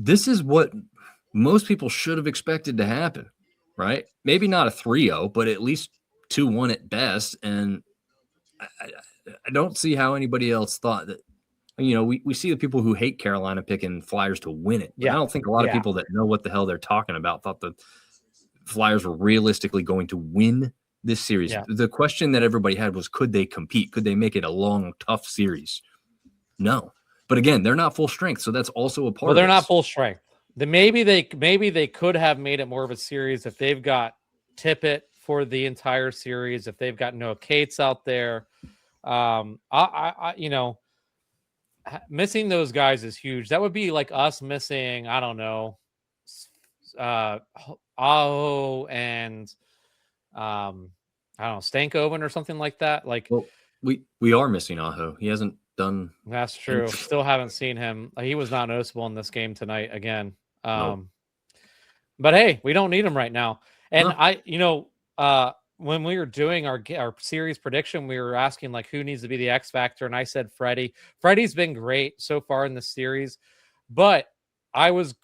this is what most people should have expected to happen, right? Maybe not a 3-0, but at least 2-1 at best. And I don't see how anybody else thought that. We see the people who hate Carolina picking Flyers to win it. But I don't think a lot of people that know what the hell they're talking about thought the Flyers were realistically going to win this series. Yeah. The question that everybody had was, could they compete? Could they make it a long, tough series? No. But again, they're not full strength, so that's also a part of it. Well, they're not full strength. Maybe they could have made it more of a series if they've got Tippett for the entire series, if they've got Noah Cates out there. Missing those guys is huge. That would be like us missing, I don't know, Aho and I don't know, Stankoven or something like that. Like, well, we are missing Aho. He hasn't done. That's true. Still haven't seen him. He was not noticeable in this game tonight again. Nope. But hey, we don't need him right now. And when we were doing our series prediction, we were asking like who needs to be the X factor, and I said Freddie. Freddie's been great so far in the series, but I was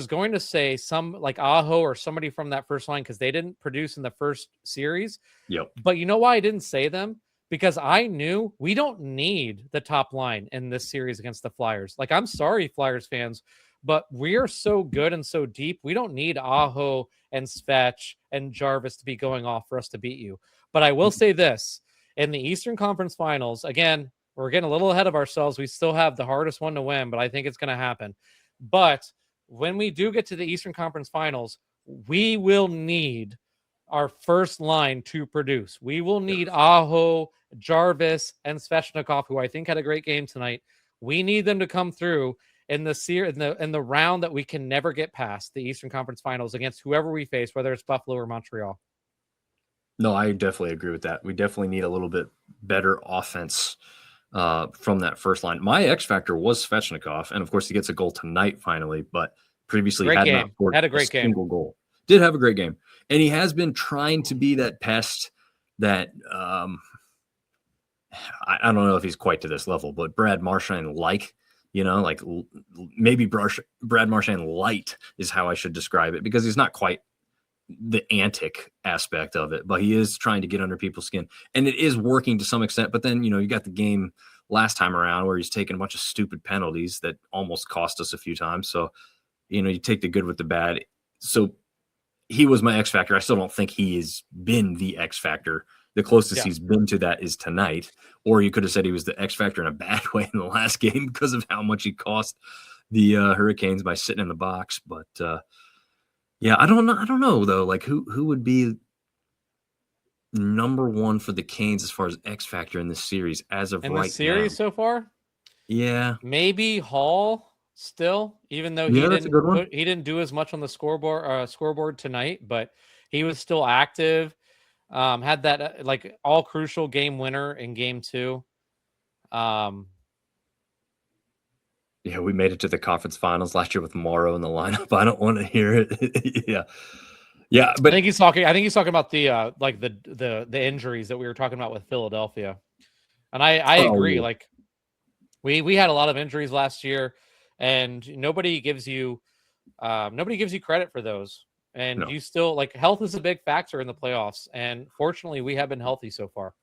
going to say some like Aho or somebody from that first line because they didn't produce in the first series. Yep. But you know why I didn't say them? Because I knew we don't need the top line in this series against the Flyers. Like, I'm sorry, Flyers fans, but we are so good and so deep. We don't need Aho and Svetch and Jarvis to be going off for us to beat you. But I will say this, in the Eastern Conference Finals, again, we're getting a little ahead of ourselves. We still have the hardest one to win, but I think it's going to happen. But when we do get to the Eastern Conference Finals, we will need our first line to produce. We will need Aho, Jarvis, and Svechnikov, who I think had a great game tonight. We need them to come through in the round that we can never get past, the Eastern Conference Finals, against whoever we face, whether it's Buffalo or Montreal. No, I definitely agree with that. We definitely need a little bit better offense from that first line. My X factor was Svechnikov, and of course he gets a goal tonight finally, but previously had not scored a single goal. Did have a great game. And he has been trying to be that pest that I don't know if he's quite to this level, but Brad Marchand like maybe Brad Marchand light is how I should describe it, because he's not quite the antic aspect of it, but he is trying to get under people's skin, and it is working to some extent. But then, you got the game last time around where he's taken a bunch of stupid penalties that almost cost us a few times. So, you take the good with the bad. So he was my X factor. I still don't think he has been the X factor. The closest he's been to that is tonight. Or you could have said he was the X factor in a bad way in the last game because of how much he cost the Hurricanes by sitting in the box. But I don't know though. Like who would be number one for the Canes as far as X factor in this series as of right now? In the series so far? Yeah, maybe Hall. Still, even though he didn't do as much on the scoreboard tonight, but he was still active. Had that all crucial game winner in game 2. Yeah, we made it to the conference finals last year with Morrow in the lineup. I don't want to hear it. yeah, but I think he's talking about the the injuries that we were talking about with Philadelphia, and I agree. Yeah. Like we had a lot of injuries last year. And nobody gives you credit for those. And you still health is a big factor in the playoffs. And fortunately, we have been healthy so far.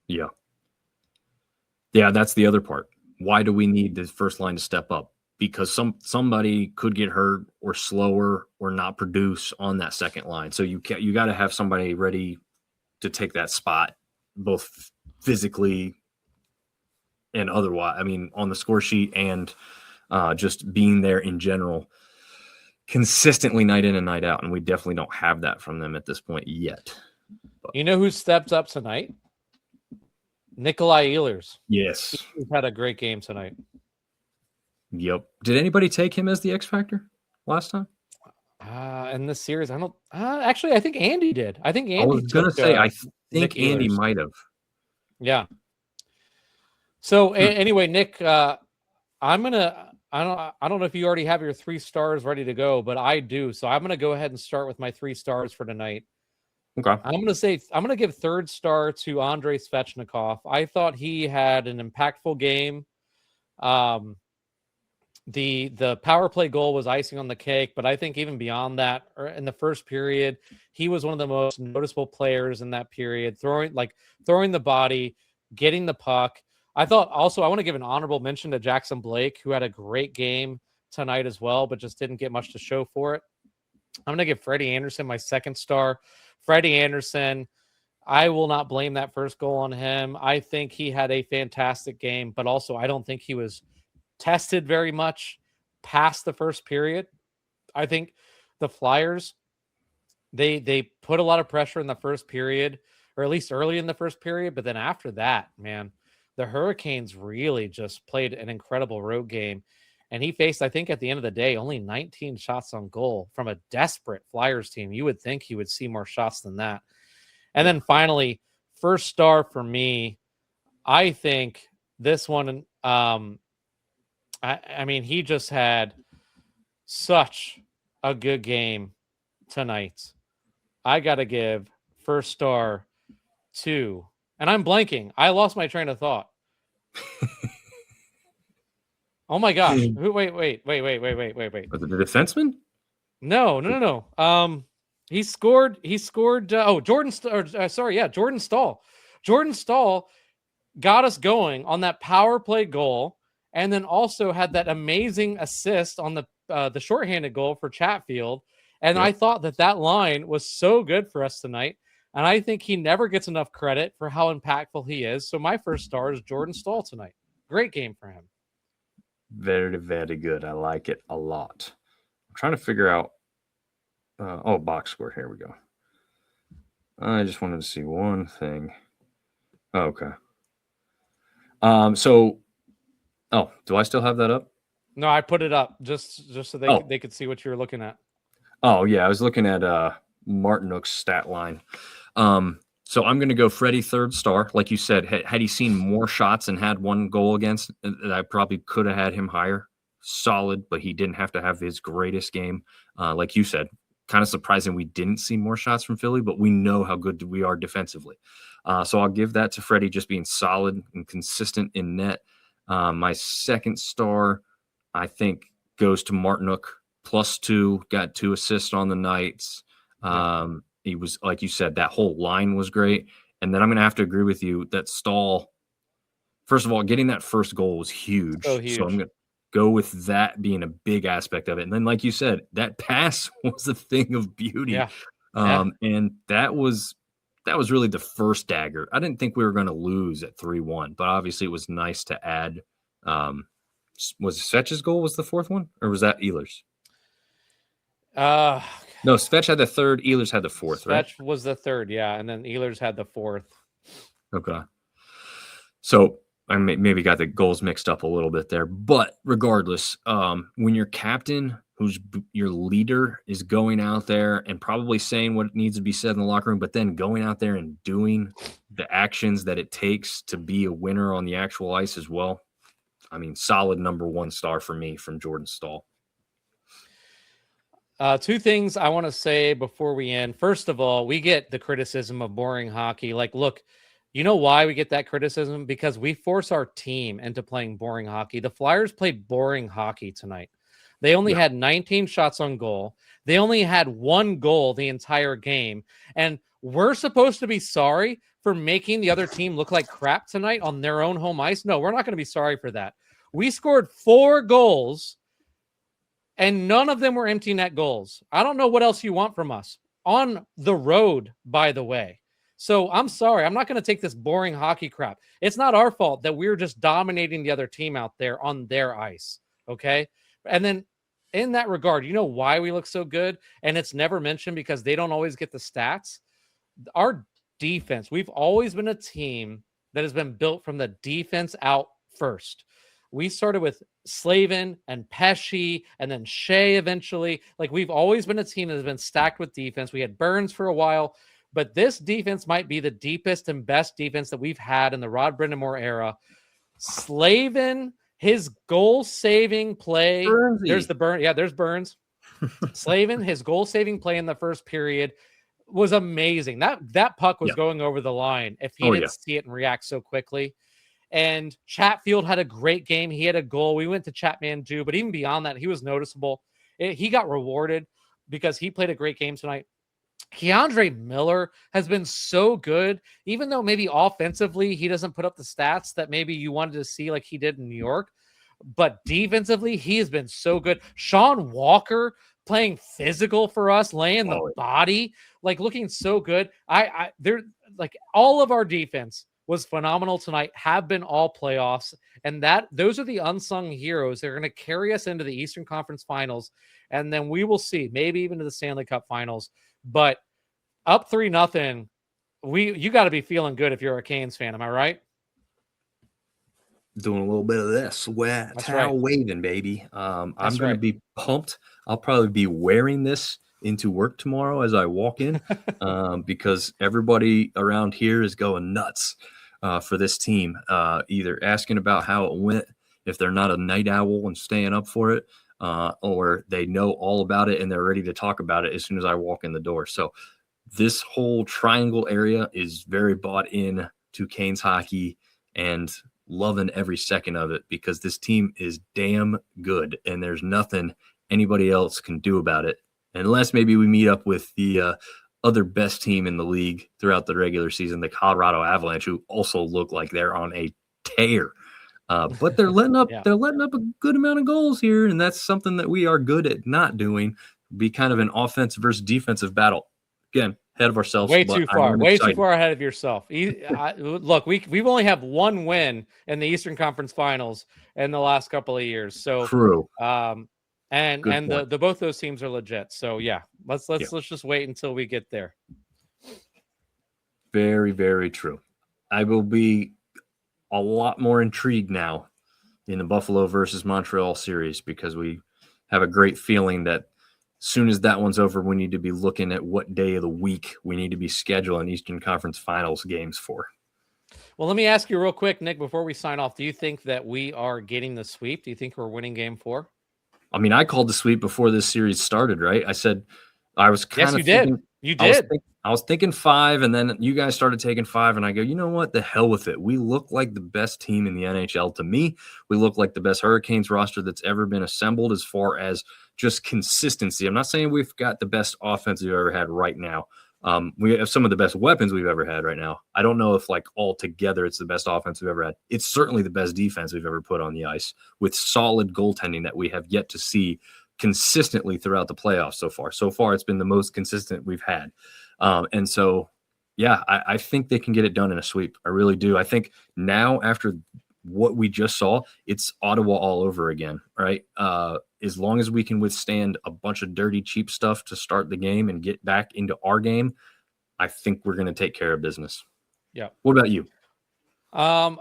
Yeah. Yeah, that's the other part. Why do we need the first line to step up? Because somebody could get hurt or slower or not produce on that second line. So you got to have somebody ready to take that spot, both physically and otherwise. I mean, on the score sheet and just being there in general consistently night in and night out. And we definitely don't have that from them at this point yet. But, you know who stepped up tonight? Nikolai Ehlers. Yes. He had a great game tonight. Yep. Did anybody take him as the X factor last time? In this series, I don't actually, I think Andy did. I think Andy I was going to say, I think Andy might have. Yeah. So anyway, Nick, I don't know if you already have your 3 stars ready to go, but I do. So I'm going to go ahead and start with my 3 stars for tonight. Okay. I'm going to give third star to Andrei Svechnikov. I thought he had an impactful game. The power play goal was icing on the cake, but I think even beyond that, or in the first period, he was one of the most noticeable players in that period, throwing the body, getting the puck. I thought also I want to give an honorable mention to Jackson Blake, who had a great game tonight as well, but just didn't get much to show for it. I'm going to give Freddie Anderson my second star. Freddie Anderson, I will not blame that first goal on him. I think he had a fantastic game, but also I don't think he was tested very much past the first period. I think the Flyers, they put a lot of pressure in the first period, or at least early in the first period, but then after that, man, the Hurricanes really just played an incredible road game. And he faced, I think at the end of the day, only 19 shots on goal from a desperate Flyers team. You would think he would see more shots than that. And then finally, first star for me, I think this one, I mean, he just had such a good game tonight. I got to give first star to, and I'm blanking. I lost my train of thought. Oh my gosh. Wait. Was it the defenseman? No. He scored. Jordan Staal. Jordan Staal got us going on that power play goal, and then also had that amazing assist on the shorthanded goal for Chatfield. And Yep. I thought that line was so good for us tonight. And I think he never gets enough credit for how impactful he is. So my first star is Jordan Staal tonight. Great game for him. Very, very good. I like it a lot. I'm trying to figure out. Box score. Here we go. I just wanted to see one thing. Oh, okay. Do I still have that up? No, I put it up just so they could see what you were looking at. Oh, yeah. I was looking at Martinook's stat line. So I'm going to go Freddie third star. Like you said, had he seen more shots and had one goal against, I probably could have had him higher. Solid, but he didn't have to have his greatest game. Like you said, kind of surprising we didn't see more shots from Philly, but we know how good we are defensively. So I'll give that to Freddie, just being solid and consistent in net. My second star, I think, goes to Martinook, +2, got 2 assists on the nights. He was, like you said, that whole line was great. And then I'm going to have to agree with you that Staal, first of all, getting that first goal was huge. So huge. So I'm going to go with that being a big aspect of it. And then, like you said, that pass was a thing of beauty. Yeah. And that was really the first dagger. I didn't think we were going to lose at 3-1, but obviously it was nice to add. Was Svetch's goal was the fourth one, or was that Ehlers? No, Svetch had the third. Ehlers had the fourth, right? Svetch was the third, yeah, and then Ehlers had the fourth. Okay. So I maybe got the goals mixed up a little bit there, but regardless, when your captain, who's your leader, is going out there and probably saying what needs to be said in the locker room, but then going out there and doing the actions that it takes to be a winner on the actual ice as well. I mean, solid number 1 star for me from Jordan Staal. 2 things I want to say before we end. First of all, we get the criticism of boring hockey. Like, look, you know why we get that criticism? Because we force our team into playing boring hockey. The Flyers played boring hockey tonight. They only had 19 shots on goal. They only had 1 goal the entire game. And we're supposed to be sorry for making the other team look like crap tonight on their own home ice? No, we're not going to be sorry for that. We scored 4 goals, and none of them were empty net goals. I don't know what else you want from us. On the road, by the way. So I'm sorry. I'm not going to take this boring hockey crap. It's not our fault that we're just dominating the other team out there on their ice. Okay? And then in that regard, you know why we look so good? And it's never mentioned because they don't always get the stats. Our defense, we've always been a team that has been built from the defense out first. We started with Slavin and Pesce and then Shea eventually. Like, we've always been a team that has been stacked with defense. We had Burns for a while, but this defense might be the deepest and best defense that we've had in the Rod Brind'Amour era. Slavin, his goal-saving play. Burnsy. There's the Burn. Yeah, there's Burns. Slavin, his goal-saving play in the first period was amazing. That puck was going over the line if he didn't see it and react so quickly. And Chatfield had a great game. He had a goal. We went to Chatmandu, but even beyond that, he was noticeable. He got rewarded because he played a great game tonight. Keandre Miller has been so good, even though maybe offensively he doesn't put up the stats that maybe you wanted to see like he did in New York. But defensively, he has been so good. Sean Walker playing physical for us, laying the body, like looking so good. They're like all of our defense was phenomenal tonight, have been all playoffs. And those are the unsung heroes. They're going to carry us into the Eastern Conference Finals. And then we will see, maybe even to the Stanley Cup Finals. But up 3-0, you got to be feeling good if you're a Canes fan. Am I right? Doing a little bit of this towel waving, baby. I'm going to be pumped. I'll probably be wearing this into work tomorrow as I walk in because everybody around here is going nuts for this team, either asking about how it went, if they're not a night owl and staying up for it, or they know all about it and they're ready to talk about it as soon as I walk in the door. So this whole triangle area is very bought in to Canes hockey and loving every second of it because this team is damn good and there's nothing anybody else can do about it unless maybe we meet up with the other best team in the league throughout the regular season, the Colorado Avalanche, who also look like they're on a tear. But they're letting up they're letting up a good amount of goals here, and that's something that we are good at not doing. Be kind of an offensive versus defensive battle. Again, ahead of ourselves. Way too far ahead of yourself. Look, we've only have one win in the Eastern Conference Finals in the last couple of years. So true. And the both those teams are legit. So yeah, let's just wait until we get there. Very, very true. I will be a lot more intrigued now in the Buffalo versus Montreal series because we have a great feeling that as soon as that one's over, we need to be looking at what day of the week we need to be scheduling Eastern Conference Finals games for. Well, let me ask you real quick, Nick, before we sign off, do you think that we are getting the sweep? Do you think we're winning game 4? I mean, I called the sweep before this series started, right? I said I was kind of thinking, You did. I was thinking 5, and then you guys started taking 5, and I go, you know what? The hell with it. We look like the best team in the NHL to me. We look like the best Hurricanes roster that's ever been assembled as far as just consistency. I'm not saying we've got the best offense we've ever had right now. We have some of the best weapons we've ever had right now. I don't know if like all together it's the best offense we've ever had. It's certainly the best defense we've ever put on the ice with solid goaltending that we have yet to see consistently throughout the playoffs so far. So far, it's been the most consistent we've had. And so, yeah, I think they can get it done in a sweep. I really do. I think now after what we just saw, it's Ottawa all over again, right? As long as we can withstand a bunch of dirty, cheap stuff to start the game and get back into our game, I think we're going to take care of business. Yeah. What about you?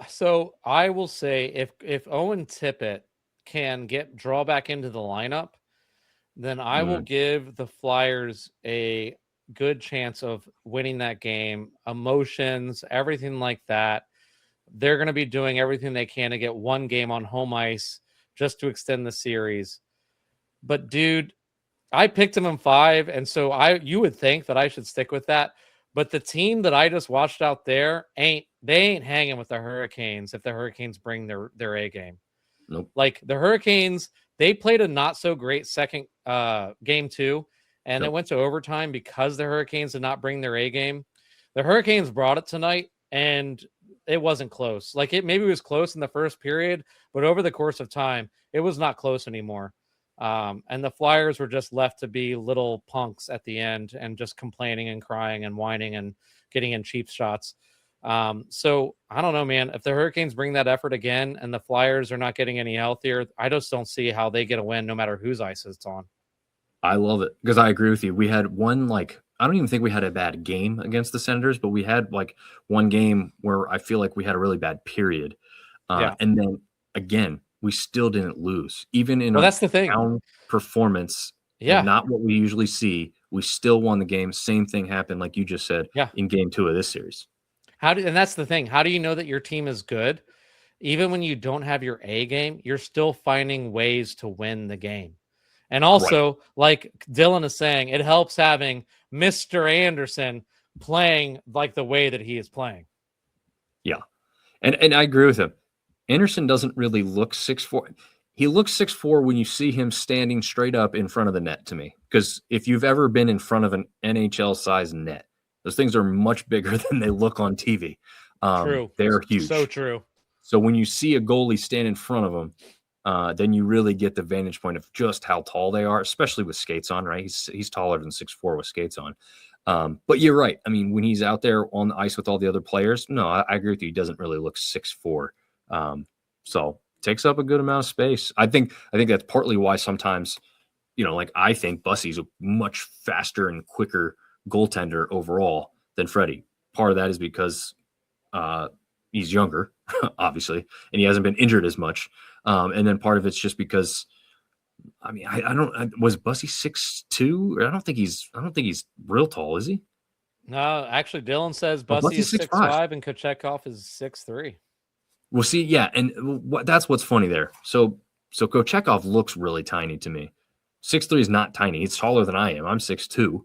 So I will say if Owen Tippett can draw back into the lineup, then I will give the Flyers a good chance of winning that game. Emotions, everything like that. They're going to be doing everything they can to get one game on home ice just to extend the series. But dude, I picked him in 5, and so you would think that I should stick with that. But the team that I just watched out there ain't hanging with the Hurricanes if the Hurricanes bring their A game. Nope. Like the Hurricanes, they played a not so great second game 2, and it went to overtime because the Hurricanes did not bring their A game. The Hurricanes brought it tonight, and it wasn't close. Like maybe it was close in the first period, but over the course of time, it was not close anymore. And the Flyers were just left to be little punks at the end and just complaining and crying and whining and getting in cheap shots. So I don't know, man, if the Hurricanes bring that effort again and the Flyers are not getting any healthier, I just don't see how they get a win no matter whose ice it's on. I love it because I agree with you. We had one, I don't even think we had a bad game against the Senators, but we had one game where I feel like we had a really bad period. And then again, we still didn't lose, even in that's the thing. Down performance. Yeah, not what we usually see. We still won the game. Same thing happened, like you just said, in game 2 of this series. And that's the thing. How do you know that your team is good? Even when you don't have your A game, you're still finding ways to win the game. And also, like Dylan is saying, it helps having Mr. Anderson playing like the way that he is playing. Yeah. And I agree with him. Anderson doesn't really look 6'4". He looks 6'4" when you see him standing straight up in front of the net to me. Because if you've ever been in front of an NHL size net, those things are much bigger than they look on TV. True. They're huge. So true. So when you see a goalie stand in front of them, then you really get the vantage point of just how tall they are, especially with skates on, right? He's taller than 6'4" with skates on. But you're right. I mean, when he's out there on the ice with all the other players, no, I agree with you. He doesn't really look 6'4". So takes up a good amount of space. I think that's partly why sometimes, like I think Bussy's a much faster and quicker goaltender overall than Freddie. Part of that is because he's younger, obviously, and he hasn't been injured as much. And then part of it's just because, I mean, was Bussy 6'2"? I don't think he's real tall, is he? No, actually, Dylan says Bussy is 6'5" and Kochetkov is 6'3". Well, see, yeah, and that's what's funny there. So Kochetkov looks really tiny to me. 6'3" is not tiny. He's taller than I am. I'm 6'2",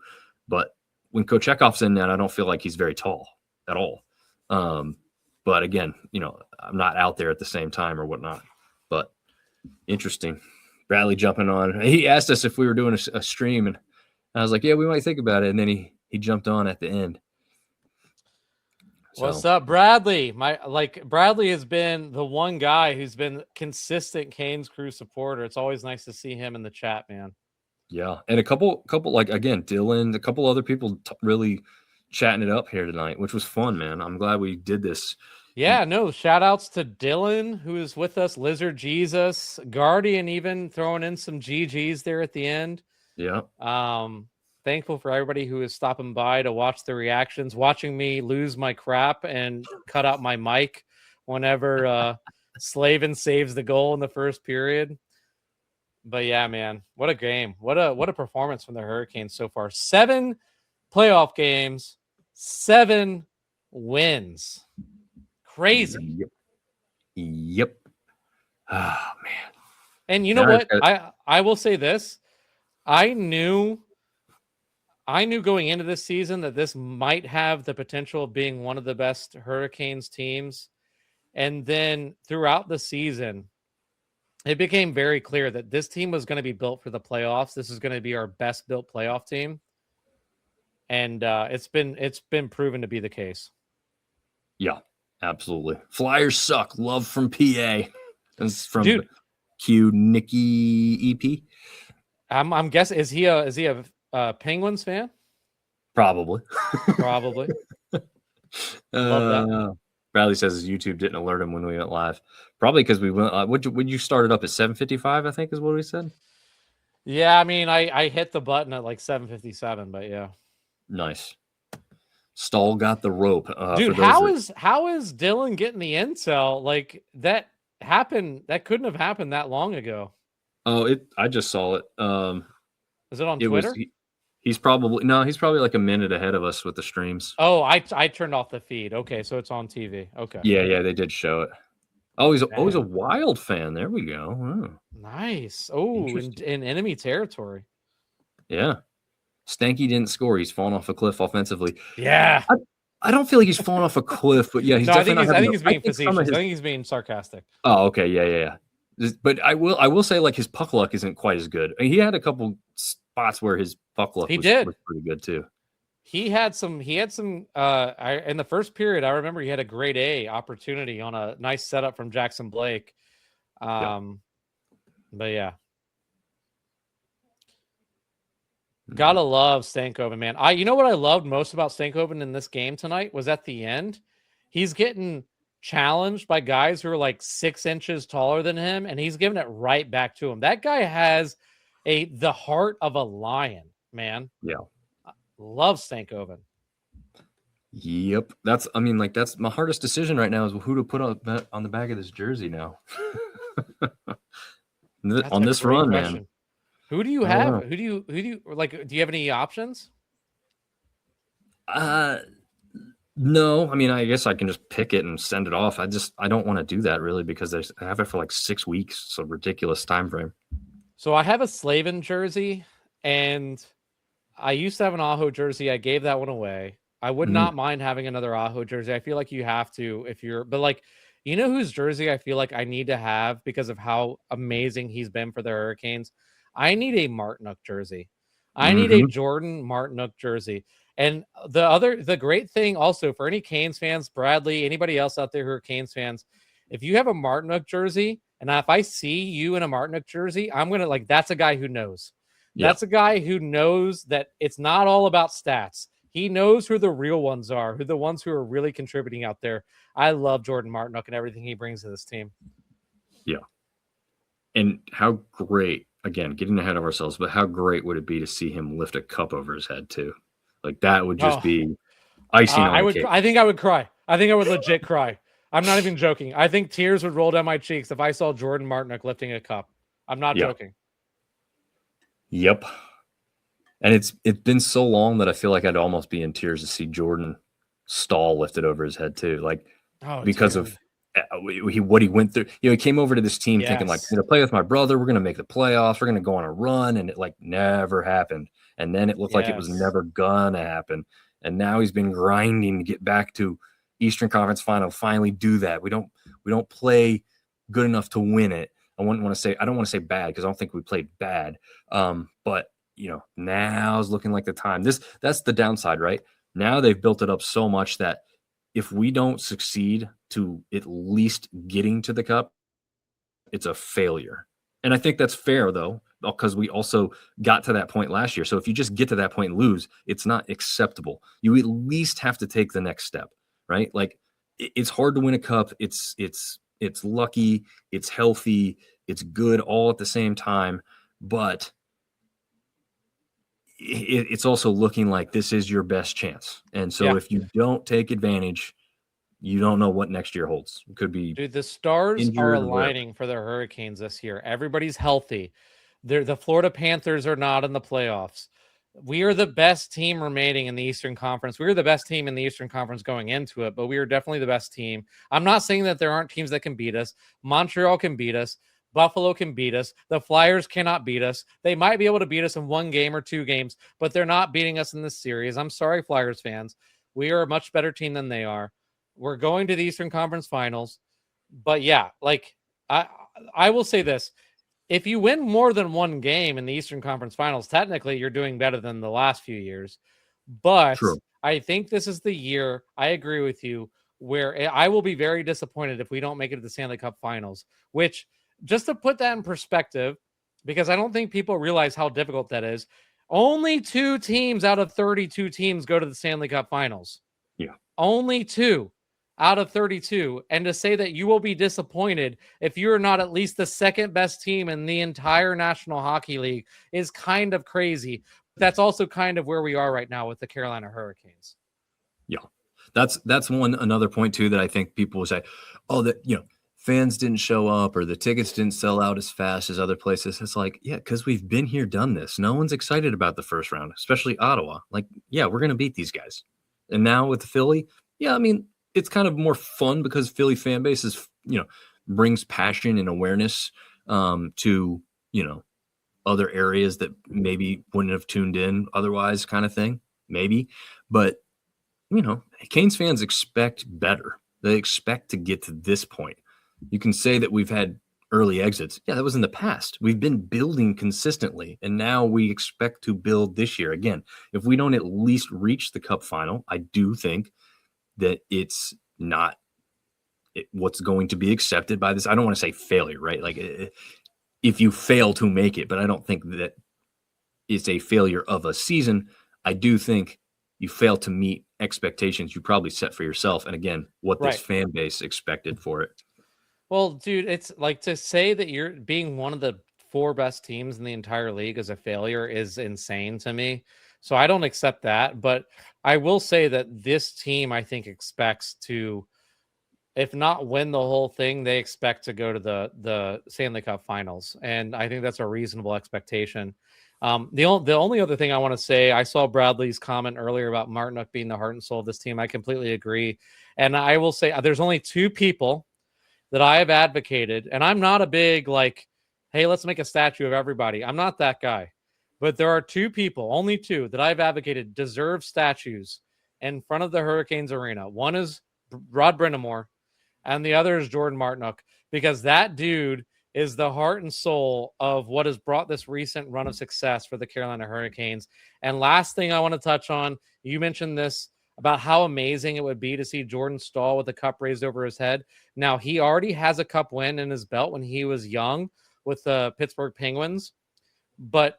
but when Kochetkov's in that, I don't feel like he's very tall at all. But again, I'm not out there at the same time or whatnot. But interesting. Bradley jumping on. He asked us if we were doing a stream, and I was like, yeah, we might think about it. And then he jumped on at the end. So. What's up, Bradley? Bradley has been the one guy who's been consistent Canes Crew supporter. It's always nice to see him in the chat, man. Yeah, and a couple like, again, Dylan, a couple other people really chatting it up here tonight, which was fun, man. I'm glad we did this. Yeah, no, shout outs to Dylan, who is with us, Lizard Jesus, Guardian, even throwing in some GGs there at the end. Yeah. Thankful for everybody who is stopping by to watch the reactions, watching me lose my crap and cut out my mic whenever Slavin saves the goal in the first period. But yeah, man, what a game. What a performance from the Hurricanes so far. 7 playoff games, 7 wins. Crazy. Yep. Oh, man. And you know what? I will say this. I knew going into this season that this might have the potential of being one of the best Hurricanes teams. And then throughout the season, it became very clear that this team was going to be built for the playoffs. This is going to be our best built playoff team. And it's been proven to be the case. Yeah, absolutely. Flyers suck. Love from PA. That's from Dude, Q Nicky EP. I'm guessing, is he a Penguins fan? Probably. Love that. Bradley says his YouTube didn't alert him when we went live. Probably because we went. Would you start it up at 7:55? I think is what we said. Yeah, I mean, I hit the button at like 7:57, but yeah. Nice. Stahl got the rope. Dude, how is Dylan getting the intel? Like that happened? That couldn't have happened that long ago. Oh, I just saw it. Is it on Twitter? He's probably like a minute ahead of us with the streams. Oh, I turned off the feed. Okay, so it's on TV. Okay. Yeah, they did show it. Oh, he's a Wild fan. There we go. Oh. Nice. Oh, in enemy territory. Yeah. Stanky didn't score. He's fallen off a cliff offensively. Yeah. I don't feel like he's fallen off a cliff, but yeah, he's definitely. I think he's being facetious. I think he's being sarcastic. Oh, okay. Yeah. But I will say, like, his puck luck isn't quite as good. He had a couple spots where his puck luck was pretty good too. He had some in the first period, I remember he had a grade A opportunity on a nice setup from Jackson Blake. But yeah. Gotta love Stankoven, man. You know what I loved most about Stankoven in this game tonight was at the end, he's getting challenged by guys who are like 6 inches taller than him, and he's giving it right back to him. That guy has the heart of a lion, man. Yeah. Love Stankoven. Yep. That's my hardest decision right now is who to put on the back of this jersey now. On this run, question. Man. Who do you have? Who do you like? Do you have any options? No. I mean, I guess I can just pick it and send it off. I don't want to do that really because I have it for like 6 weeks. It's a ridiculous time frame. So I have a Slavin jersey, and I used to have an Aho jersey. I gave that one away. I would Mhm. not mind having another Aho jersey. I feel like you have to if you're, but like, you know whose jersey I feel like I need to have because of how amazing he's been for the Hurricanes? I need a Martinook jersey. I need a Mhm. Jordan Martinook jersey. And the great thing also for any Canes fans, Bradley, anybody else out there who are Canes fans, if you have a Martinook jersey, and if I see you in a Martinook jersey, I'm gonna like that's a guy who knows. Yeah. That's a guy who knows that it's not all about stats. He knows who the real ones are, who the ones who are really contributing out there. I love Jordan Martinook and everything he brings to this team. Yeah. And how great, again, getting ahead of ourselves, but how great would it be to see him lift a cup over his head too? Like that would just Oh, be icing on I the would. cake. I think I would cry. I think I would legit cry. I'm not even joking. I think tears would roll down my cheeks if I saw Jordan Martinook lifting a cup. I'm not Yeah. joking. Yep. And it's been so long that I feel like I'd almost be in tears to see Jordan Stahl lifted over his head too. Like Oh, because of dude. what he went through. He came over to this team thinking like, Yes. I'm gonna play with my brother. We're gonna make the playoffs. We're gonna go on a run, and it like never happened. And then it looked like it was Yes. never gonna happen. And now he's been grinding to get back to Eastern Conference Final. Finally, do that. We don't play good enough to win it. I don't want to say bad because I don't think we played bad. But now's looking like the time. That's the downside, right? Now they've built it up so much that if we don't succeed to at least getting to the cup, it's a failure. And I think that's fair though, because we also got to that point last year. So if you just get to that point and lose, it's not acceptable. You at least have to take the next step, right? Like it's hard to win a cup. It's lucky, it's healthy, it's good all at the same time, but it's also looking like this is your best chance. And so Yeah. if you don't take advantage, you don't know what next year holds. It could be Dude, the stars are injured, whatever. aligning for the Hurricanes this year. Everybody's healthy. The Florida Panthers are not in the playoffs. We are the best team remaining in the Eastern Conference. We were the best team in the Eastern Conference going into it, but we are definitely the best team. I'm not saying that there aren't teams that can beat us. Montreal can beat us. Buffalo can beat us. The Flyers cannot beat us. They might be able to beat us in one game or two games, but they're not beating us in this series. I'm sorry, Flyers fans. We are a much better team than they are. We're going to the Eastern Conference Finals. But yeah, like I will say this. If you win more than one game in the Eastern Conference Finals, technically you're doing better than the last few years. But True. I think this is the year, I agree with you, where I will be very disappointed if we don't make it to the Stanley Cup Finals, which just to put that in perspective, because I don't think people realize how difficult that is. Only 2 teams out of 32 teams go to the Stanley Cup Finals. Yeah. Only 2 out of 32. And to say that you will be disappointed if you're not at least the second best team in the entire National Hockey League is kind of crazy. That's also kind of where we are right now with the Carolina Hurricanes. Yeah. That's another point too that I think people will say, oh, that fans didn't show up or the tickets didn't sell out as fast as other places. It's like, yeah, because we've been here, done this. No one's excited about the first round, especially Ottawa. Like, yeah, we're gonna beat these guys. And now with the Philly, yeah, I mean, it's kind of more fun because Philly fan base is, brings passion and awareness to, other areas that maybe wouldn't have tuned in otherwise, kind of thing, maybe. But, Canes fans expect better. They expect to get to this point. You can say that we've had early exits. Yeah, that was in the past. We've been building consistently, and now we expect to build this year. Again, if we don't at least reach the cup final, I do think that it's not what's going to be accepted by this. I don't want to say failure, right? Like if you fail to make it, but I don't think that it's a failure of a season. I do think you fail to meet expectations you probably set for yourself. And again, what this fan base expected for it. Well, dude, it's like to say that you're being one of the 4 best teams in the entire league as a failure is insane to me. So I don't accept that. But I will say that this team, I think, expects to, if not win the whole thing, they expect to go to the Stanley Cup Finals. And I think that's a reasonable expectation. The only other thing I want to say, I saw Bradley's comment earlier about Martinook being the heart and soul of this team. I completely agree. And I will say there's only 2 people that I have advocated, and I'm not a big like, hey, let's make a statue of everybody. I'm not that guy. But there are 2 people, only 2, that I've advocated deserve statues. in front of the Hurricanes arena. One is Rod Brind'Amour, and the other is Jordan Martinook, because that dude is the heart and soul of what has brought this recent run of success for the Carolina Hurricanes. And last thing I want to touch on, you mentioned this about how amazing it would be to see Jordan Staal with the cup raised over his head. Now, he already has a cup win in his belt when he was young with the Pittsburgh Penguins, but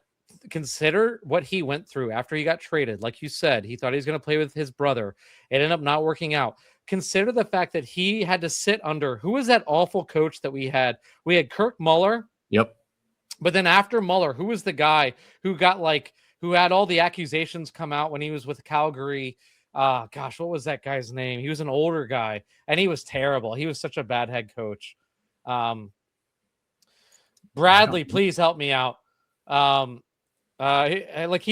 consider what he went through after he got traded. Like you said, he thought he was going to play with his brother. It ended up not working out. Consider the fact that he had to sit under, who was that awful coach that we had? We had Kirk Muller. Yep. But then after Muller, who was the guy who got who had all the accusations come out when he was with Calgary? Gosh, what was that guy's name? He was an older guy and he was terrible. He was such a bad head coach. Bradley, please help me out. He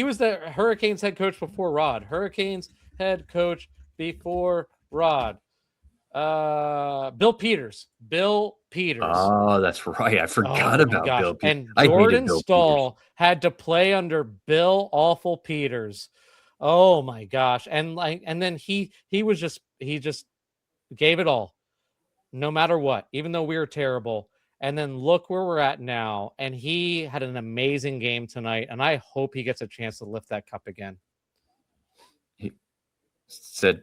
was the Hurricanes head coach before Rod. Hurricanes head coach before Rod. Bill Peters. Oh, that's right. I forgot about Bill Peters. And Jordan Staal had to play under Bill Awful Peters. Oh my gosh. And then he just gave it all, no matter what, even though we were terrible. And then look where we're at now. And he had an amazing game tonight. And I hope he gets a chance to lift that cup again. He said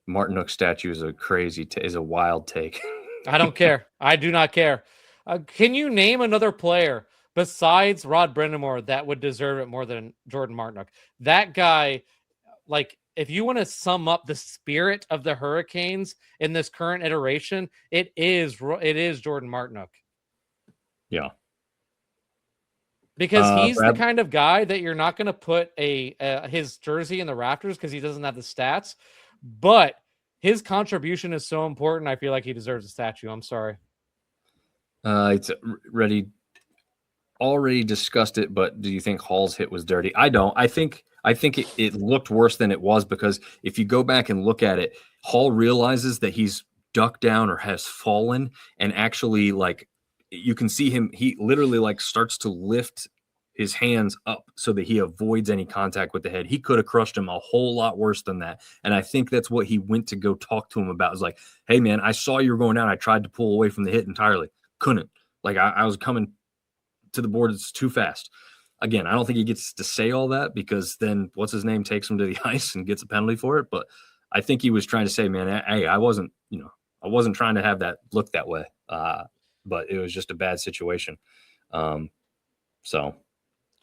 Martinook statue is a wild take. I don't care. I do not care. Can you name another player besides Rod Brind'Amour that would deserve it more than Jordan Martinook? That guy, if you want to sum up the spirit of the Hurricanes in this current iteration, it is Jordan Martinook. Yeah. Because he's the kind of guy that you're not going to put his jersey in the rafters because he doesn't have the stats, but his contribution is so important. I feel like he deserves a statue. I'm sorry. It's already discussed it, but do you think Hall's hit was dirty? I don't. I think it looked worse than it was, because if you go back and look at it, Hall realizes that he's ducked down or has fallen, and actually, you can see him, he literally starts to lift his hands up so that he avoids any contact with the head. He could have crushed him a whole lot worse than that. And I think that's what he went to go talk to him about. It was like, hey man, I saw you were going down. I tried to pull away from the hit entirely. Couldn't. I was coming to the board. It's too fast. Again, I don't think he gets to say all that, because then what's his name takes him to the ice and gets a penalty for it. But I think he was trying to say, man, hey, I wasn't trying to have that look that way. But it was just a bad situation. So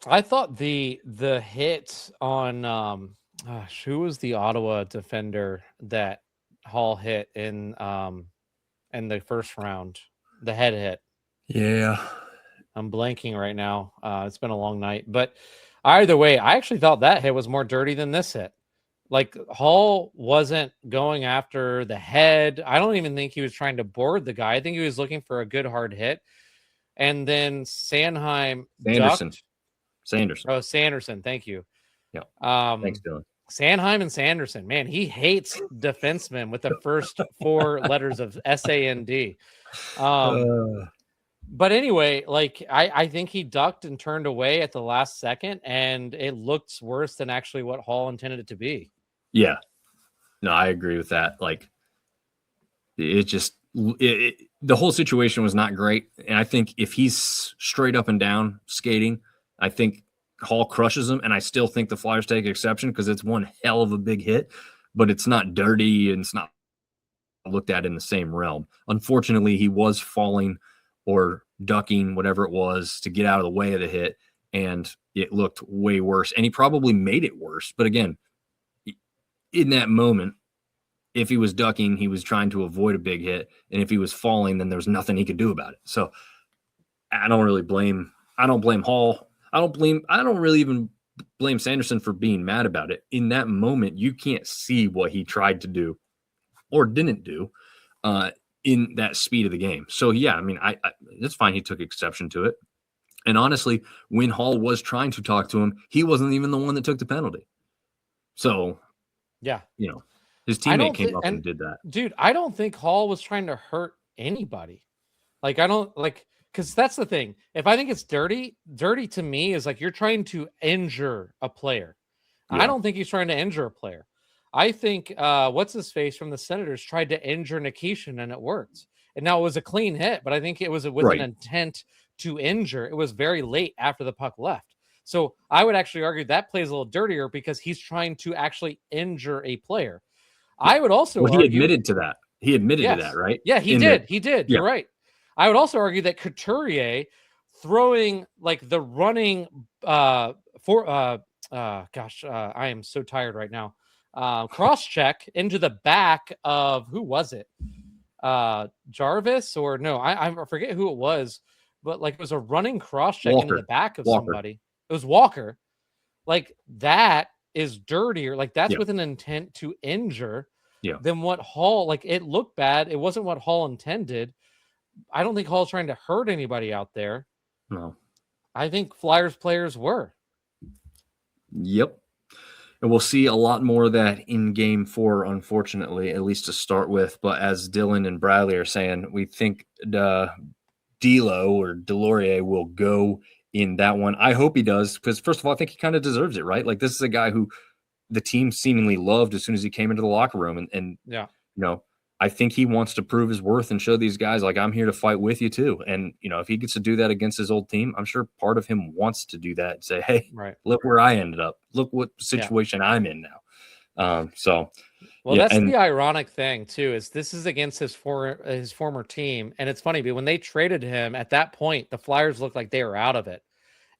I thought the hit on who was the Ottawa defender that Hall hit in the first round? The head hit. Yeah. I'm blanking right now. It's been a long night, but either way, I actually thought that hit was more dirty than this hit. Hall wasn't going after the head. I don't even think he was trying to board the guy. I think he was looking for a good hard hit. And then Sanderson. Oh, Sanderson. Thank you. Yeah. Thanks, Dylan. Sanheim and Sanderson. Man, he hates defensemen with the first four letters of SAND. But anyway, I think he ducked and turned away at the last second, and it looked worse than actually what Hall intended it to be. Yeah. No, I agree with that. The whole situation was not great. And I think if he's straight up and down skating, I think Hall crushes him. And I still think the Flyers take exception, because it's one hell of a big hit, but it's not dirty and it's not looked at in the same realm. Unfortunately, he was falling or ducking, whatever it was, to get out of the way of the hit, and it looked way worse. And he probably made it worse. But again, in that moment, if he was ducking, he was trying to avoid a big hit. And if he was falling, then there's nothing he could do about it. So I don't blame Hall. I don't really even blame Sanderson for being mad about it. In that moment, you can't see what he tried to do or didn't do in that speed of the game. So yeah, I mean, it's fine. He took exception to it. And honestly, when Hall was trying to talk to him, he wasn't even the one that took the penalty. So yeah, his teammate came up and did that. Dude, I don't think Hall was trying to hurt anybody. Because that's the thing. If I think it's dirty to me is you're trying to injure a player. I don't think he's trying to injure a player. I think what's his face from the Senators tried to injure Nikishin and it worked. And now it was a clean hit, but I think it was with an intent to injure. It was very late after the puck left. So I would actually argue that plays a little dirtier because he's trying to actually injure a player. I would also he argue, admitted to that. He admitted to that, right? Yeah, he did. He did. Yeah. You're right. I would also argue that Couturier throwing like the running I am so tired right now. Cross check into the back of who was it? Jarvis or no, I forget who it was, but like it was a running cross check into the back of somebody. It was Walker. Like that is dirtier. Like that's with an intent to injure than what Hall, like it looked bad. It wasn't what Hall intended. I don't think Hall's trying to hurt anybody out there. No. I think Flyers players were. Yep. And we'll see a lot more of that in game 4, unfortunately, at least to start with. But as Dylan and Bradley are saying, we think D'Lo or Delorier will go in that one. I hope he does, because first of all, I think he kind of deserves it, right? Like this is a guy who the team seemingly loved as soon as he came into the locker room. And you know, I think he wants to prove his worth and show these guys, like, I'm here to fight with you too. And, you know, if he gets to do that against his old team, I'm sure part of him wants to do that and say, hey, look where I ended up. Look what situation I'm in now. That's the ironic thing too, is this is against his former team. And it's funny, but when they traded him at that point, the Flyers looked like they were out of it.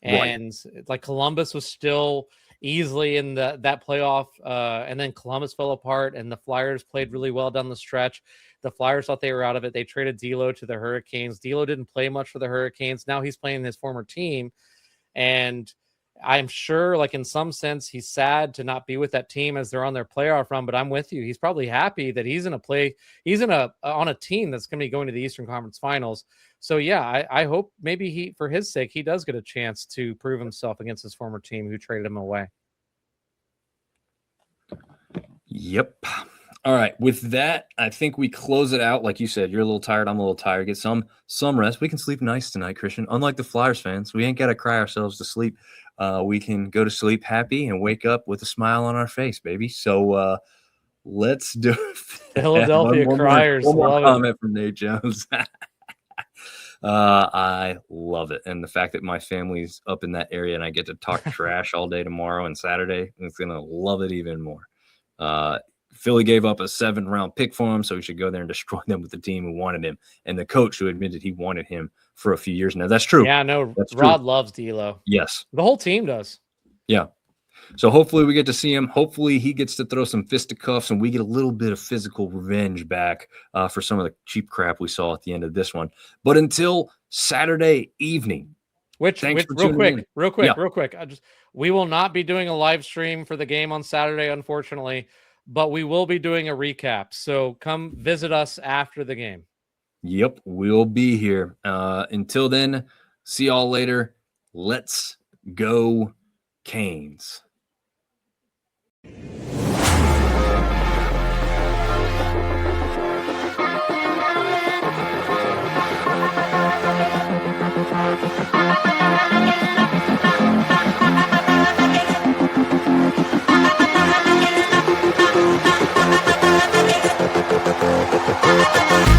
And like Columbus was still easily in that playoff, and then Columbus fell apart and the Flyers played really well down the stretch. The Flyers thought they were out of it. They traded D'Lo to the Hurricanes. D'Lo didn't play much for the Hurricanes. Now he's playing his former team, and I'm sure, like, in some sense, he's sad to not be with that team as they're on their playoff run, but I'm with you. He's probably happy that he's on a team that's going to be going to the Eastern Conference Finals. So yeah, I hope maybe for his sake, he does get a chance to prove himself against his former team who traded him away. Yep. All right. With that, I think we close it out. Like you said, you're a little tired. I'm a little tired. Get some rest. We can sleep nice tonight, Christian. Unlike the Flyers fans, we ain't got to cry ourselves to sleep. We can go to sleep happy and wake up with a smile on our face, baby. So let's do it. Philadelphia Criers. One more comment from Nate Jones. I love it. And the fact that my family's up in that area and I get to talk trash all day tomorrow and Saturday, it's going to love it even more. Philly gave up a 7th-round pick for him, so he should go there and destroy them with the team who wanted him and the coach who admitted he wanted him for a few years now. That's true. Yeah, no, Rod loves D'Lo. Yes. The whole team does. Yeah. So hopefully we get to see him. Hopefully he gets to throw some fisticuffs and we get a little bit of physical revenge back for some of the cheap crap we saw at the end of this one. But until Saturday evening, real quick. We will not be doing a live stream for the game on Saturday, unfortunately, but we will be doing a recap. So come visit us after the game. Yep, we'll be here. Until then, see y'all later. Let's go Canes. We'll be right back.